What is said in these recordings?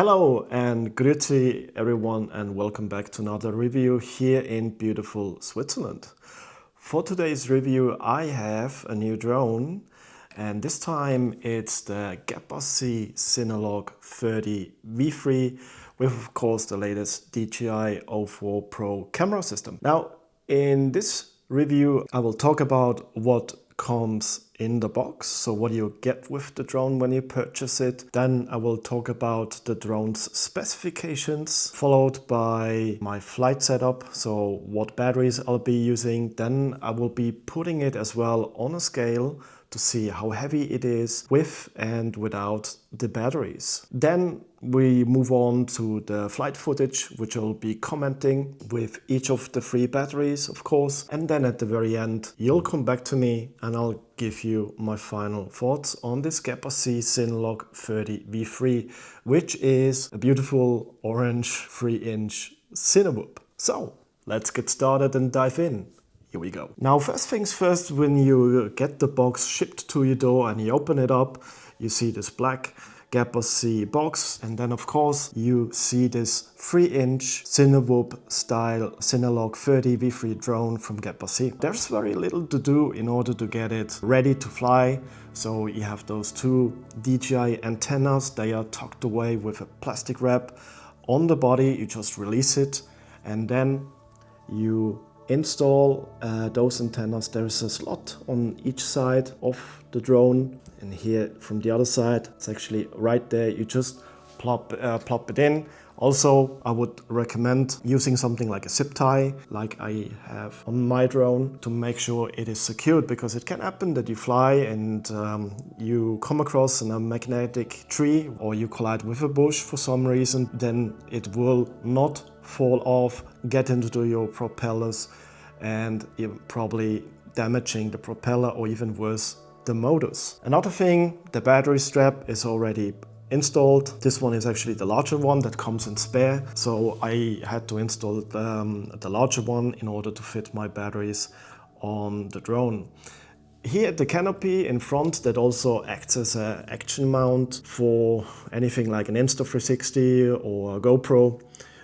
Hello and grüezi everyone, and welcome back to another review here in beautiful Switzerland. For today's review I have a new drone, and this time it's the GEPRC Cinelog 30 V3 with of course the latest DJI O4 Pro camera system. Now in this review I will talk about what comes in the box, so what you get with the drone when you purchase it. Then I will talk about the drone's specifications, followed by my flight setup, so what batteries I'll be using. Then I will be putting it as well on a scale to see how heavy it is with and without the batteries. Then we move on to the flight footage, which I'll be commenting with each of the 3 batteries, of course. And then at the very end, you'll come back to me and I'll give you my final thoughts on this GEPRC Cinelog 30 V3, which is a beautiful orange 3-inch Cinewhoop. So let's get started and dive in. Here we go. Now, first things first, when you get the box shipped to your door and you open it up, you see this black GEPRC box, and then of course you see this 3-inch Cinewhoop style Cinelog 30 V3 drone from GEPRC. There's very little to do in order to get it ready to fly. So you have those 2 DJI antennas. They are tucked away with a plastic wrap on the body. You just release it and then you install those antennas. There is a slot on each side of the drone, and here from the other side it's actually right there. You just plop it in. Also, I would recommend using something like a zip tie, like I have on my drone, to make sure it is secured, because it can happen that you fly and you come across a magnetic tree or you collide with a bush for some reason. Then it will not fall off, get into your propellers, and you're probably damaging the propeller or even worse, the motors. Another thing, the battery strap is already installed. This one is actually the larger one that comes in spare, so I had to install the larger one in order to fit my batteries on the drone. Here at the canopy in front, that also acts as an action mount for anything like an Insta360 or a GoPro.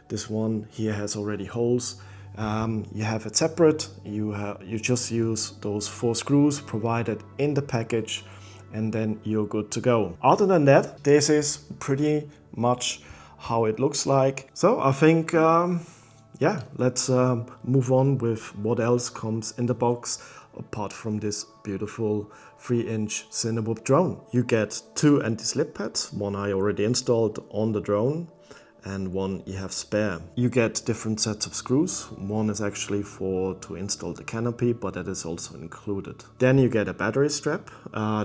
This one here has already holes. You have it separate. You just use those 4 screws provided in the package, and then you're good to go. Other than that, this is pretty much how it looks like. So I think, yeah, let's move on with what else comes in the box apart from this beautiful 3-inch Cinewhoop drone. You get 2 anti-slip pads. One I already installed on the drone, and one you have spare. You get different sets of screws. One is actually to install the canopy, but that is also included. Then you get a battery strap.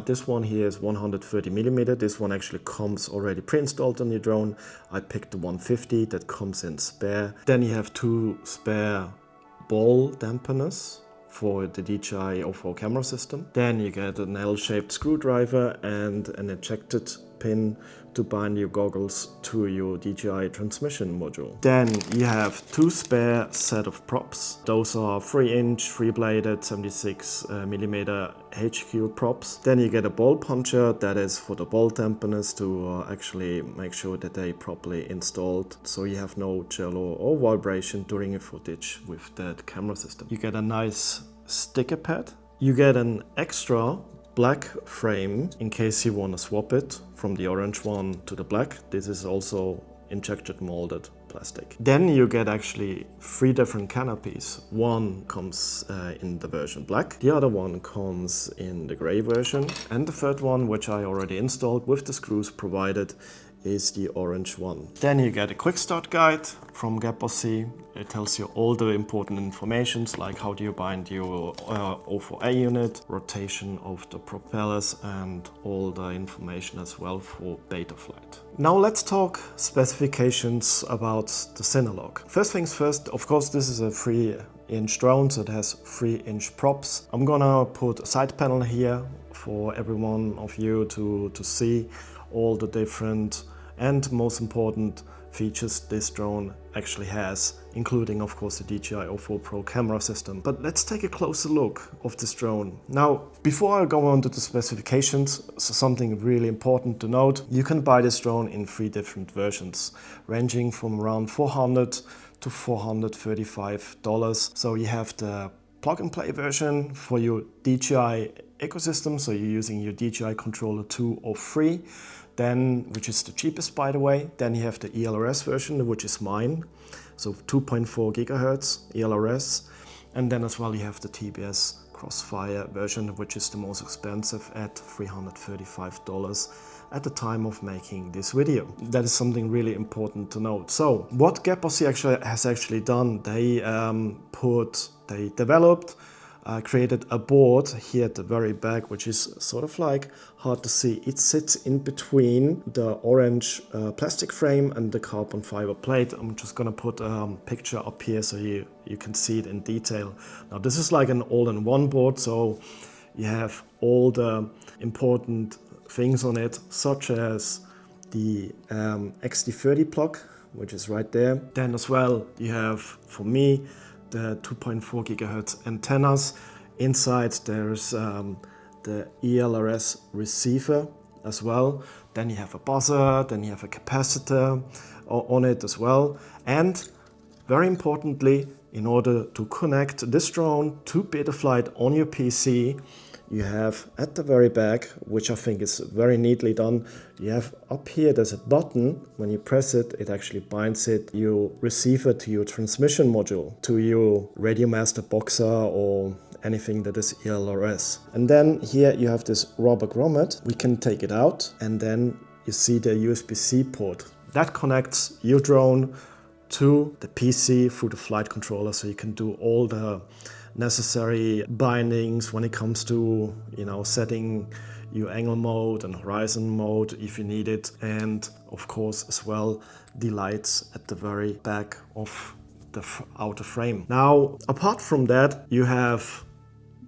This one here is 130mm. This one actually comes already pre-installed on your drone. I picked the 150 that comes in spare. Then you have 2 spare ball dampeners for the DJI O4 camera system. Then you get an L-shaped screwdriver and an ejected pin to bind your goggles to your DJI transmission module. Then you have 2 spare set of props. Those are 3-inch, 3-bladed, 76mm HQ props. Then you get a ball puncher that is for the ball dampeners to actually make sure that they properly installed, so you have no jello or vibration during your footage with that camera system. You get a nice sticker pad. You get an extra black frame in case you want to swap it from the orange one to the black. This is also injection molded plastic. Then you get actually 3 different canopies. One comes in the version black, the other one comes in the gray version, and the third one, which I already installed with the screws provided, is the orange one. Then you get a quick start guide from GEPRC. It tells you all the important informations, like how do you bind your O4A unit, rotation of the propellers, and all the information as well for beta flight. Now let's talk specifications about the Cinelog. First things first, of course this is a 3-inch drone, so it has 3-inch props. I'm gonna put a side panel here for every one of you to see all the different and most important features this drone actually has, including of course the DJI O4 Pro camera system. But let's take a closer look of this drone. Now, before I go on to the specifications, something really important to note: you can buy this drone in 3 different versions, ranging from around $400 to $435. So you have the plug-and-play version for your DJI ecosystem, so you're using your DJI controller 2 or 3, then, which is the cheapest by the way. Then you have the ELRS version, which is mine, so 2.4 gigahertz ELRS, and then as well you have the TBS Crossfire version, which is the most expensive at $335 at the time of making this video. That is something really important to note. So what GEPRC has actually done, they developed, created a board here at the very back, which is sort of like hard to see. It sits in between the orange plastic frame and the carbon fiber plate. I'm just gonna put a picture up here so you can see it in detail. Now this is like an all-in-one board, so you have all the important things on it, such as the XT30 plug, which is right there. Then as well you have, for me, the 2.4 gigahertz antennas. Inside there's the ELRS receiver as well. Then you have a buzzer, then you have a capacitor on it as well. And very importantly, in order to connect this drone to Betaflight on your PC, you have at the very back, which I think is very neatly done, you have up here, there's a button. When you press it, it actually binds your receiver to your transmission module, to your Radio Master Boxer or anything that is ELRS. And then here you have this rubber grommet. We can take it out, and then you see the USB-C port. That connects your drone to the PC through the flight controller, so you can do all the necessary bindings when it comes to, you know, setting your angle mode and horizon mode if you need it, and of course as well the lights at the very back of the outer frame. Now, apart from that, you have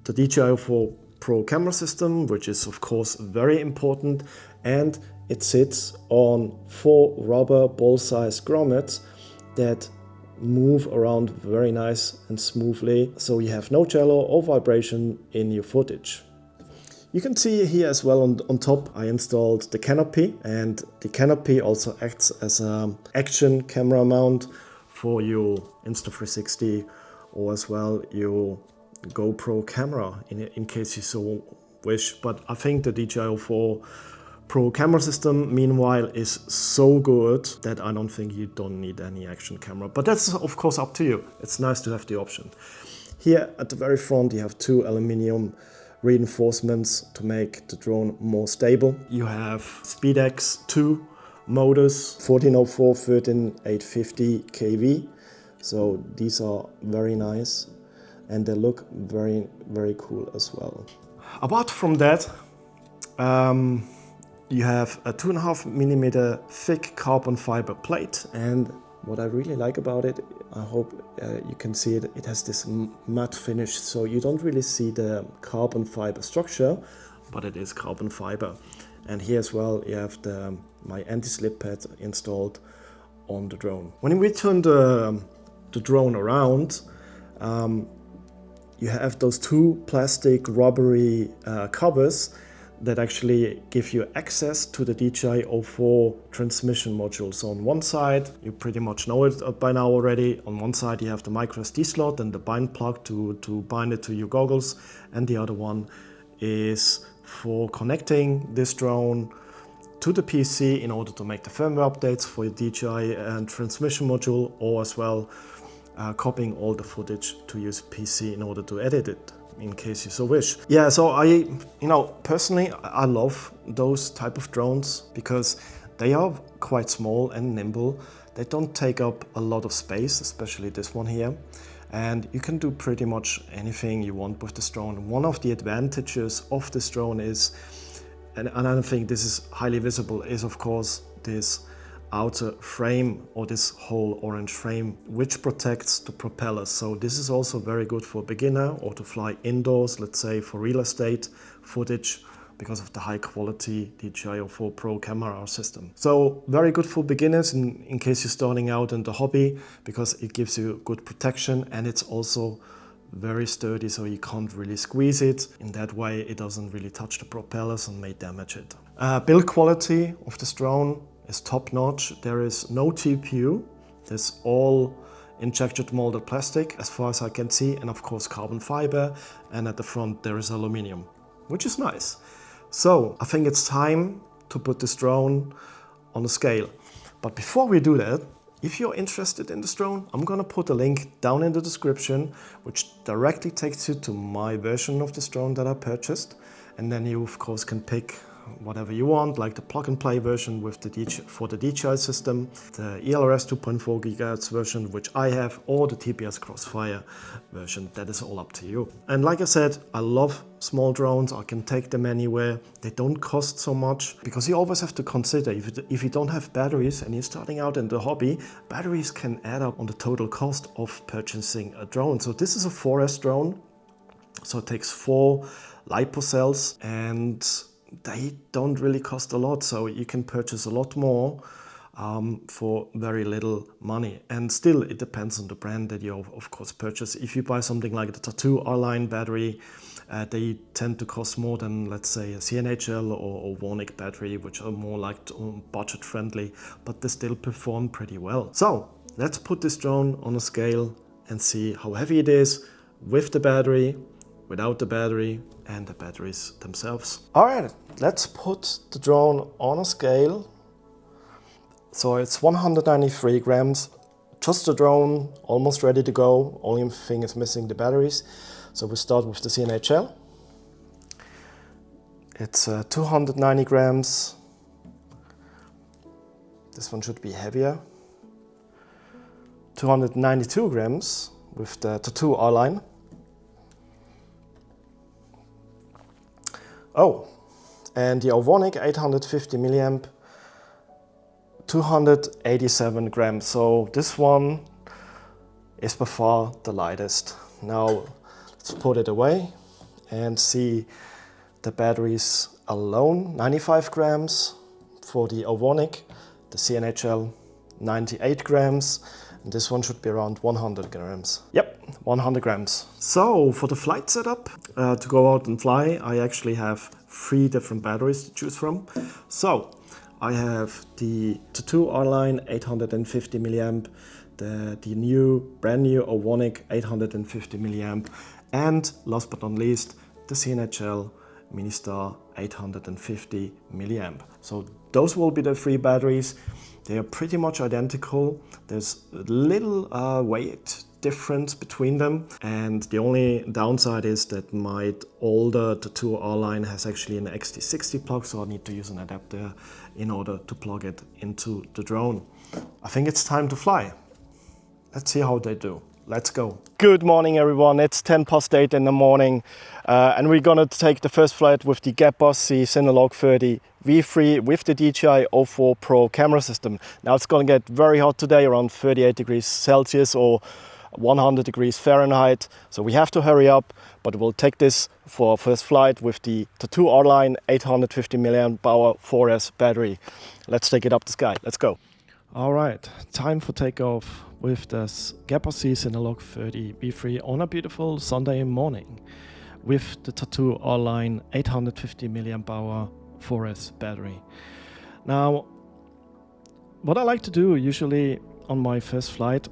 the DJI O4 Pro camera system, which is of course very important, and it sits on 4 rubber ball-sized grommets that move around very nice and smoothly, so you have no jello or vibration in your footage. You can see here as well on top I installed the canopy, and the canopy also acts as an action camera mount for your Insta360 or as well your GoPro camera in case you so wish. But I think the DJI O4 Pro camera system, meanwhile, is so good that I don't think you don't need any action camera. But that's of course up to you. It's nice to have the option. Here at the very front you have 2 aluminium reinforcements to make the drone more stable. You have SpeedX 2 motors, 1404, 13850 kV. So these are very nice and they look very, very cool as well. Apart from that, you have a 2.5mm thick carbon fiber plate, and what I really like about it, I hope you can see it, it has this matte finish, so you don't really see the carbon fiber structure, but it is carbon fiber. And here as well you have my anti-slip pad installed on the drone. When we turn the drone around, you have those 2 plastic rubbery covers that actually give you access to the DJI O4 transmission module. So on one side, you pretty much know it by now already, on one side you have the micro SD slot and the bind plug to bind it to your goggles, and the other one is for connecting this drone to the PC in order to make the firmware updates for your DJI and transmission module, or as well copying all the footage to your PC in order to edit it, in case you so wish. Yeah, so personally, I love those type of drones because they are quite small and nimble. They don't take up a lot of space, especially this one here. And you can do pretty much anything you want with this drone. One of the advantages of this drone is, and I think this is highly visible, is of course this outer frame, or this whole orange frame, which protects the propellers. So this is also very good for beginner or to fly indoors, let's say for real estate footage, because of the high quality DJI O4 Pro camera system. So very good for beginners in case you're starting out in the hobby, because it gives you good protection, and it's also very sturdy, so you can't really squeeze it. In that way it doesn't really touch the propellers and may damage it. Build quality of this drone is top notch. There is no TPU. There's all injected molded plastic as far as I can see, and of course carbon fiber, and at the front there is aluminum, which is nice. So I think it's time to put this drone on a scale. But before we do that, if you're interested in this drone, I'm gonna put a link down in the description which directly takes you to my version of this drone that I purchased, and then you of course can pick whatever you want, like the plug-and-play version with the for the DJI system, the ELRS 2.4 GHz version, which I have, or the TPS Crossfire version. That is all up to you. And like I said, I love small drones. I can take them anywhere. They don't cost so much, because you always have to consider, if you don't have batteries and you're starting out in the hobby, batteries can add up on the total cost of purchasing a drone. So this is a 4S drone, so it takes 4 LiPo cells, and they don't really cost a lot, so you can purchase a lot more for very little money. And still, it depends on the brand that you of course purchase. If you buy something like the Tattu R-Line battery, they tend to cost more than, let's say, a CHNL or Ovonic battery, which are more like budget friendly, but they still perform pretty well. So let's put this drone on a scale and see how heavy it is with the battery, without the battery, and the batteries themselves. All right, let's put the drone on a scale. So it's 193 grams, just the drone, almost ready to go. Only thing is missing the batteries. So we start with the CHNL. It's 290 grams. This one should be heavier. 292 grams with the Tattu R-Line. Oh, and the Ovonic 850 milliamp, 287 grams. So this one is by far the lightest. Now let's put it away and see the batteries alone. 95 grams for the Ovonic, the CHNL 98 grams, and this one should be around 100 grams. Yep, 100 grams. So for the flight setup, to go out and fly, I actually have 3 different batteries to choose from. So I have the Tattu R-Line 850 milliamp, the brand new Ovonic 850 milliamp, and last but not least, the CHNL Ministar 850 milliamp. So those will be the 3 batteries. They are pretty much identical. There's a little weight difference between them, and the only downside is that my older Tattu R-Line has actually an XT60 plug, so I need to use an adapter in order to plug it into the drone. I think it's time to fly. Let's see how they do. Let's go. Good morning, everyone. It's 8:10 in the morning, and we're gonna take the first flight with the GEPRC Cinelog 30 V3 with the DJI O4 Pro camera system. Now it's gonna get very hot today, around 38 degrees Celsius or 100 degrees Fahrenheit. So we have to hurry up, but we'll take this for our first flight with the Tattu R-Line 850 milliamp hour 4S battery. Let's take it up the sky. Let's go. All right, time for takeoff with this GEPRC Cinelog 30 V3 on a beautiful Sunday morning with the Tattu R-Line 850 milliamp hour 4S battery. Now, what I like to do usually on my first flight,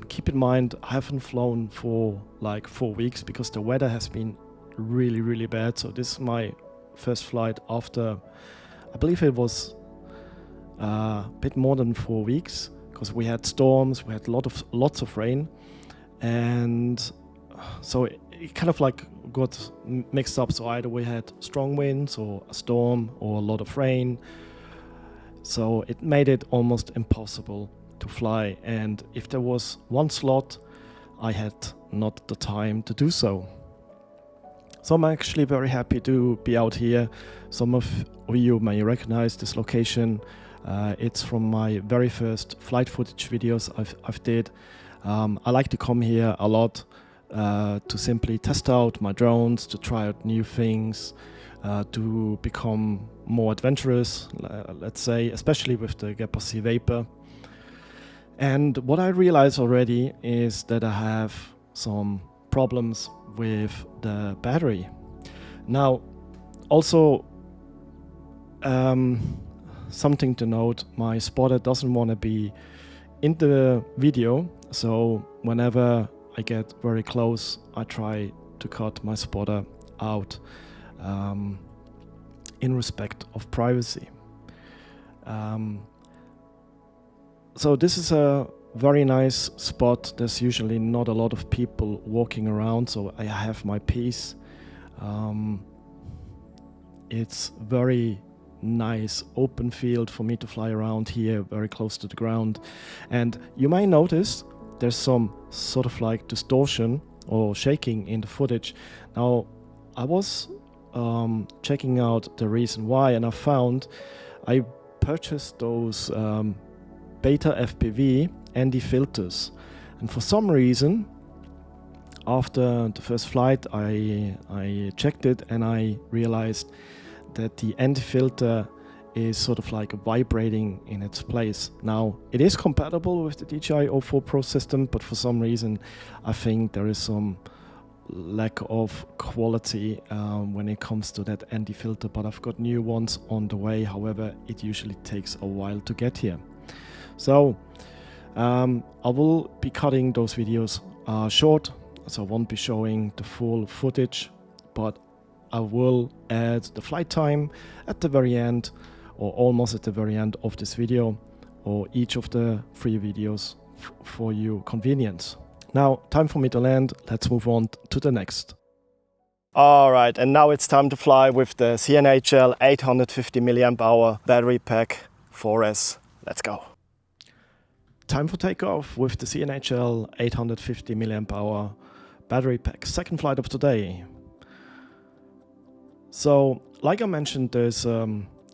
keep in mind I haven't flown for like 4 weeks because the weather has been really bad. So this is my first flight after, I believe it was a bit more than 4 weeks, because we had storms, we had lots of rain, and so it kind of like got mixed up. So either we had strong winds or a storm or a lot of rain, so it made it almost impossible to fly. And if there was one slot, I had not the time to do so. So I'm actually very happy to be out here. Some of you may recognize this location. It's from my very first flight footage videos I've did. I like to come here a lot to simply test out my drones, to try out new things, to become more adventurous, let's say, especially with the GEPRC Vapor. And what I realized already is that I have some problems with the battery. Now, also something to note, my spotter doesn't want to be in the video, so whenever I get very close, I try to cut my spotter out in respect of privacy. So this is a very nice spot. There's usually not a lot of people walking around, so I have my piece. It's very nice open field for me to fly around here, very close to the ground. And you might notice there's some sort of like distortion or shaking in the footage. Now, I was checking out the reason why, and I found I purchased those beta FPV ND filters, and for some reason after the first flight I checked it and I realized that the ND filter is sort of like vibrating in its place. Now, it is compatible with the DJI O4 Pro system, but for some reason I think there is some lack of quality when it comes to that ND filter, but I've got new ones on the way. However, it usually takes a while to get here. So I will be cutting those videos short, so I won't be showing the full footage, but I will add the flight time at the very end, or almost at the very end of this video, or each of the 3 videos for your convenience. Now, time for me to land. Let's move on to the next. All right, and now it's time to fly with the CHNL 850 mAh battery pack 4S. Let's go. Time for takeoff with the CHNL 850 mAh battery pack. Second flight of today. So, like I mentioned, there's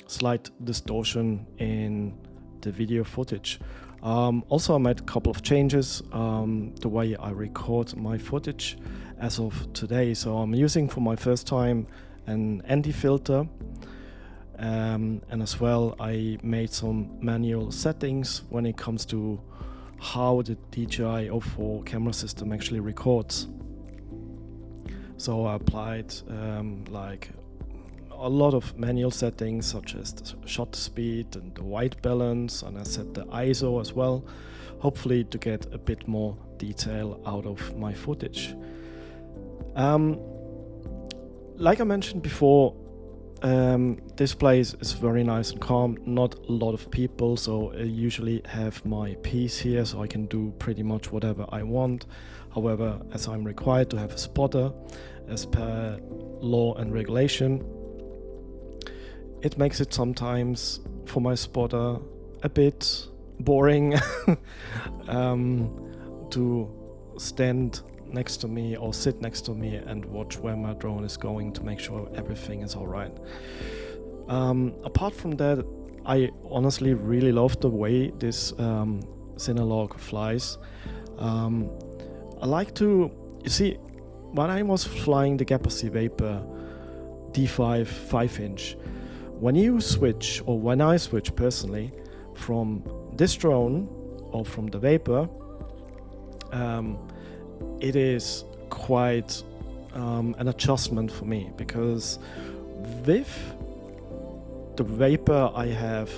slight distortion in the video footage. Also, I made a couple of changes the way I record my footage as of today. So I'm using for my first time an ND filter, and as well I made some manual settings when it comes to how the DJI O4 camera system actually records. So I applied like a lot of manual settings, such as the shutter speed and the white balance, and I set the ISO as well, hopefully to get a bit more detail out of my footage. Like I mentioned before, this place is very nice and calm, not a lot of people, so I usually have my piece here so I can do pretty much whatever I want. However, as I'm required to have a spotter as per law and regulation, it makes it sometimes for my spotter a bit boring to stand next to me or sit next to me and watch where my drone is going to make sure everything is all right. Apart from that, I honestly really love the way this Cinelog flies. I like to, you see, when I was flying the GEPRC Vapor D5 5-inch, when you switch, or when I switch personally, from this drone or from the Vapor, it is quite an adjustment for me, because with the Vapor I have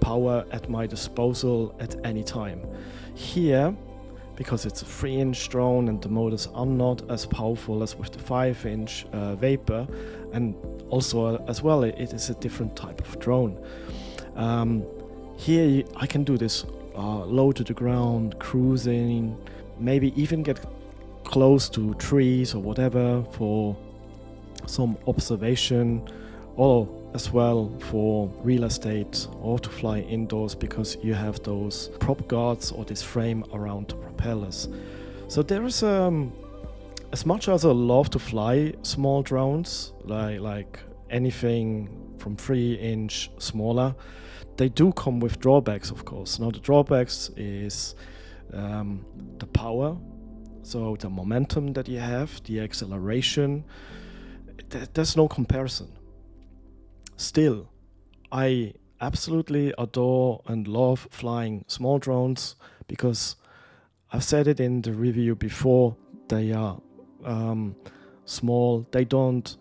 power at my disposal at any time. Here, because it's a 3-inch drone and the motors are not as powerful as with the 5-inch Vapor, and also as well it is a different type of drone. Here I can do this low to the ground, cruising, maybe even get close to trees or whatever for some observation, or as well for real estate, or to fly indoors because you have those prop guards or this frame around the propellers. So there is as much as I love to fly small drones, like anything from 3-inch smaller, they do come with drawbacks, of course. Now the drawbacks is the power, so the momentum that you have, the acceleration. there's no comparison. Still, I absolutely adore and love flying small drones because I've said it in the review before, they are small, they don't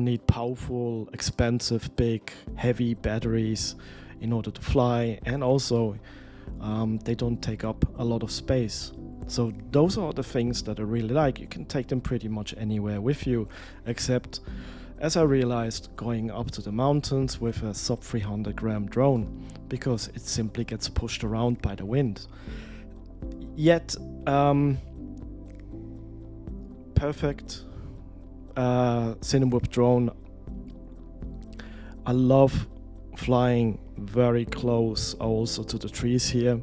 need powerful, expensive, big, heavy batteries in order to fly, and also they don't take up a lot of space. So those are the things that I really like. You can take them pretty much anywhere with you, except, as I realized, going up to the mountains with a sub 300 gram drone, because it simply gets pushed around by the wind. Yet, perfect Cinewhoop drone. I love flying very close also to the trees here.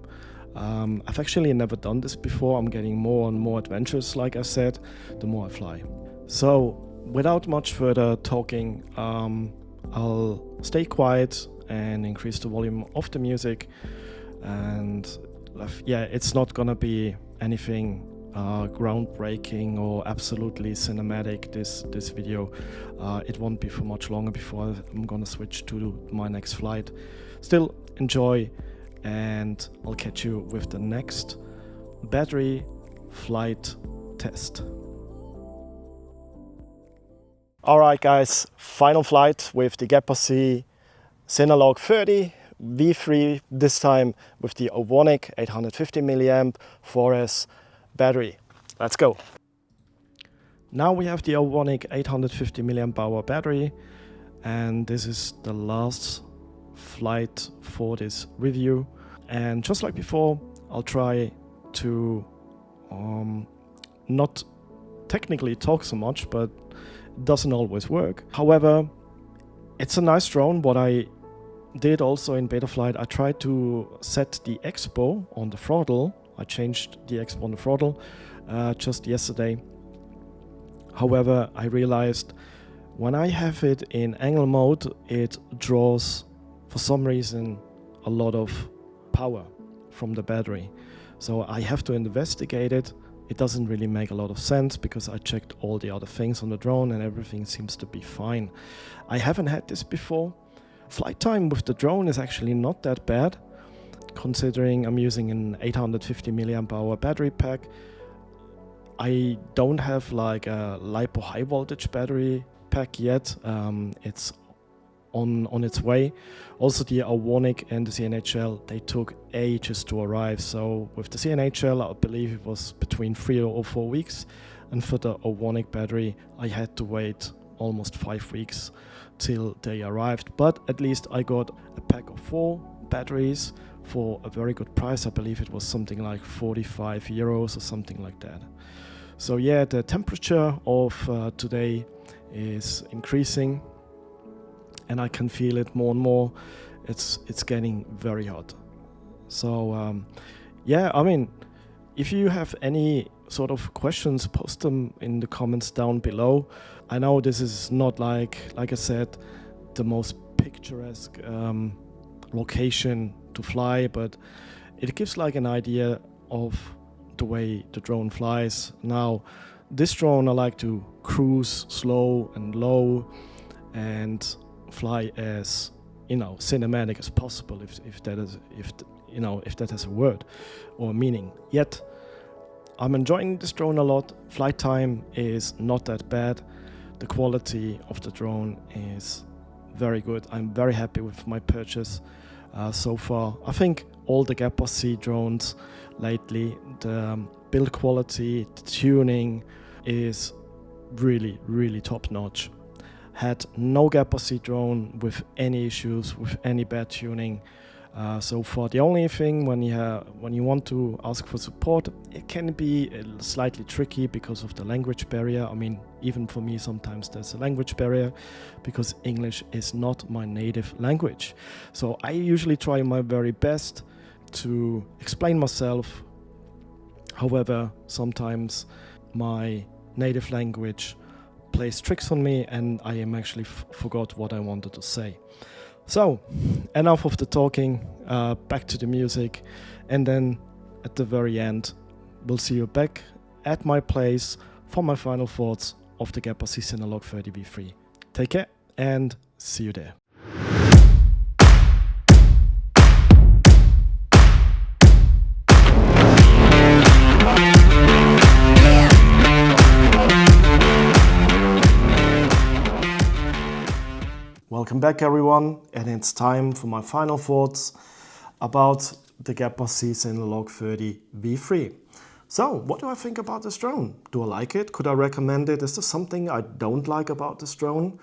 I've actually never done this before. I'm getting more and more adventurous, like I said, the more I fly. So without much further talking, I'll stay quiet and increase the volume of the music. And yeah, it's not gonna be anything groundbreaking or absolutely cinematic, this video. It won't be for much longer before I'm gonna switch to my next flight. Still, enjoy, and I'll catch you with the next battery flight test. Alright guys, final flight with the GEPRC Cinelog 30 V3, this time with the Ovonic 850 mAh 4S battery. Let's go. Now we have the Ovonic 850 mAh battery, and this is the last flight for this review. And just like before, I'll try to not technically talk so much, but it doesn't always work. However, it's a nice drone. What I did also in beta flight, I tried to set the expo on the throttle. I changed the expo on the throttle just yesterday. However, I realized when I have it in angle mode, it draws, for some reason, a lot of power from the battery. So I have to investigate it. It doesn't really make a lot of sense because I checked all the other things on the drone and everything seems to be fine. I haven't had this before. Flight time with the drone is actually not that bad, considering I'm using an 850 mAh battery pack. I don't have like a LiPo high voltage battery pack yet. It's on its way. Also the Ovonic and the CHNL, they took ages to arrive. So with the CHNL, I believe it was between 3 or 4 weeks. And for the Ovonic battery, I had to wait almost 5 weeks till they arrived. But at least I got a pack of 4 batteries for a very good price. I believe it was something like 45 euros or something like that. So yeah, the temperature of today is increasing and I can feel it more and more. It's getting very hot. So yeah, I mean, if you have any sort of questions, post them in the comments down below. I know this is not like I said, the most picturesque location to fly, but it gives like an idea of the way the drone flies. Now, this drone I like to cruise slow and low and fly as, you know, cinematic as possible, if that has a word or a meaning. Yet I'm enjoying this drone a lot. Flight time is not that bad. The quality of the drone is very good. I'm very happy with my purchase so far. I think all the GEPRC drones lately, the build quality, the tuning is really, really top notch. Had no GEPRC drone with any issues, with any bad tuning so far. The only thing, when you want to ask for support, it can be slightly tricky because of the language barrier. I mean, even for me sometimes there's a language barrier because English is not my native language. So I usually try my very best to explain myself. However, sometimes my native language plays tricks on me and I am actually forgot what I wanted to say. So, enough of the talking, back to the music, and then at the very end we'll see you back at my place for my final thoughts of the GEPRC Cinelog 30V3. Take care and see you there. Welcome back everyone, and it's time for my final thoughts about the GEPRC Cinelog 30V3. So, what do I think about this drone? Do I like it? Could I recommend it? Is there something I don't like about this drone?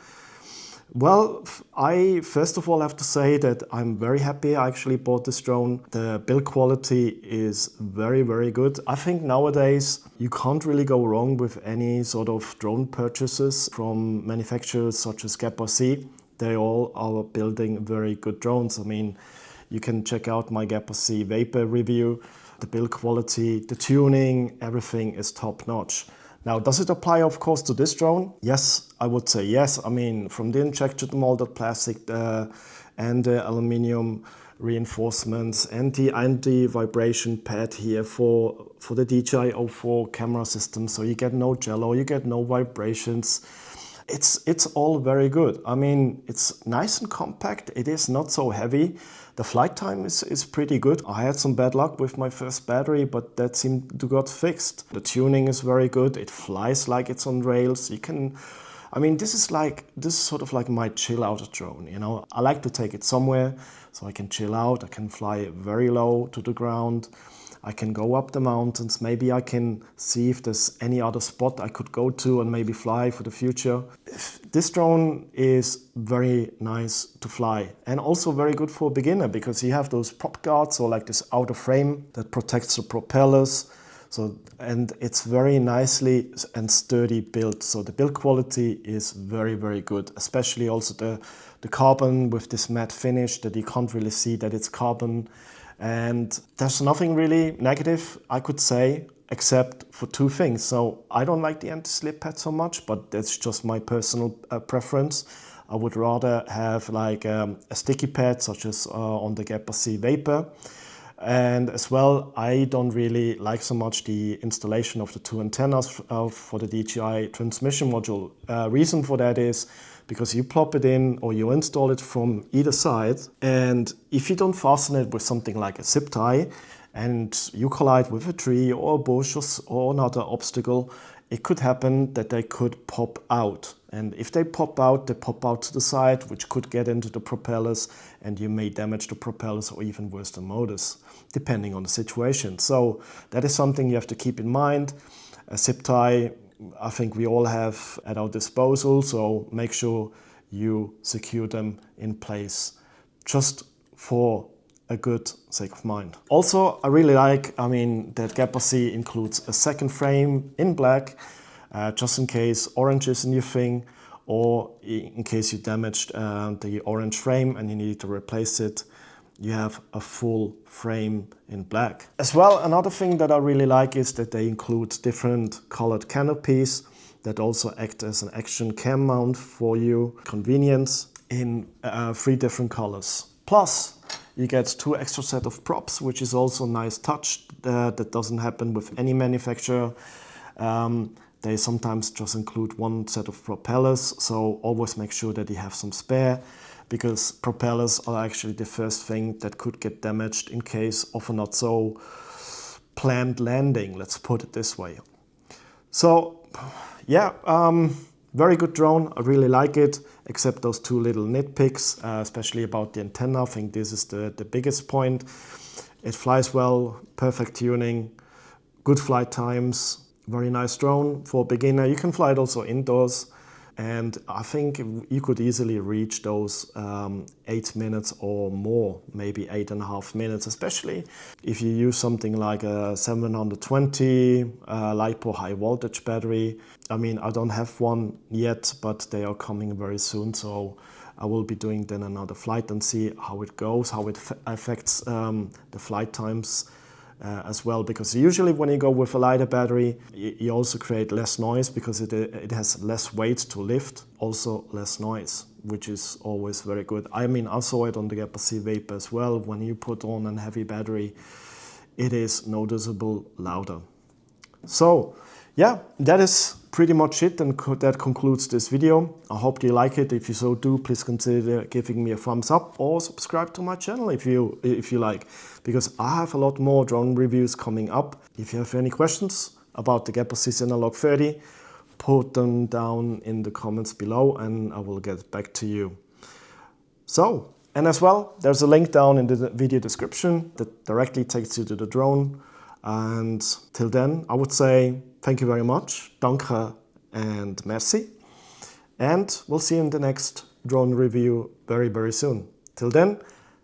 Well, I first of all have to say that I'm very happy I actually bought this drone. The build quality is very, very good. I think nowadays you can't really go wrong with any sort of drone purchases from manufacturers such as GEPRC. They all are building very good drones. I mean, you can check out my GEPRC Vapor review. The build quality, the tuning, everything is top notch. Now, does it apply, of course, to this drone? Yes, I would say yes. I mean, from the injection molded plastic and the aluminium reinforcements and the anti-vibration pad here for the DJI O4 camera system. So you get no jello, you get no vibrations. It's all very good. I mean, it's nice and compact. It is not so heavy. The flight time is pretty good. I had some bad luck with my first battery, but that seemed to got fixed. The tuning is very good. It flies like it's on rails. You can, I mean, this is sort of like my chill out drone, you know. I like to take it somewhere so I can chill out. I can fly very low to the ground. I can go up the mountains. Maybe I can see if there's any other spot I could go to and maybe fly for the future. This drone is very nice to fly and also very good for a beginner because you have those prop guards or like this outer frame that protects the propellers. So, and it's very nicely and sturdy built. So the build quality is very, very good, especially also the carbon with this matte finish that you can't really see that it's carbon. And there's nothing really negative I could say except for two things. So I don't like the anti-slip pad so much, but that's just my personal preference. I would rather have like a sticky pad such as on the GEPRC Vapor. And as well, I don't really like so much the installation of the two antennas for the DJI transmission module. Reason for that is because you plop it in or you install it from either side, and if you don't fasten it with something like a zip tie and you collide with a tree or a bush or another obstacle, it could happen that they could pop out. And if they pop out to the side, which could get into the propellers, and you may damage the propellers or even worse, the motors, depending on the situation. So that is something you have to keep in mind. A zip tie, I think we all have at our disposal, so make sure you secure them in place just for a good sake of mind. Also, I really like, that GEPRC includes a second frame in black, just in case orange is in your thing, or in case you damaged the orange frame and you need to replace it, you have a full frame in black. As well, another thing that I really like is that they include different colored canopies that also act as an action cam mount for you. Convenience in 3 different colors. Plus, you get 2 extra set of props, which is also a nice touch that doesn't happen with any manufacturer. They sometimes just include 1 set of propellers, so always make sure that you have some spare, because propellers are actually the first thing that could get damaged in case of a not so planned landing, let's put it this way. So yeah, very good drone, I really like it, except those 2 little nitpicks, especially about the antenna. I think this is the biggest point. It flies well, perfect tuning, good flight times, very nice drone for a beginner. You can fly it also indoors. And I think you could easily reach those 8 minutes or more, maybe 8.5 minutes, especially if you use something like a 720 LiPo high voltage battery. I mean, I don't have one yet, but they are coming very soon. So I will be doing then another flight and see how it goes, how it affects the flight times. As well, because usually when you go with a lighter battery, you also create less noise because it has less weight to lift, also less noise, which is always very good. I mean, I saw it on the GEPRC Vapor as well. When you put on a heavy battery, it is noticeable louder. So yeah, that is pretty much it, and that concludes this video. I hope you like it. If you so do, please consider giving me a thumbs up or subscribe to my channel if you like, because I have a lot more drone reviews coming up. If you have any questions about the GEPRC Cinelog 30, put them down in the comments below and I will get back to you. So, and as well, there's a link down in the video description that directly takes you to the drone. And till then, I would say thank you very much, danke and merci. And we'll see you in the next drone review very, very soon. Till then,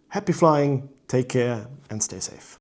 happy flying, take care and stay safe.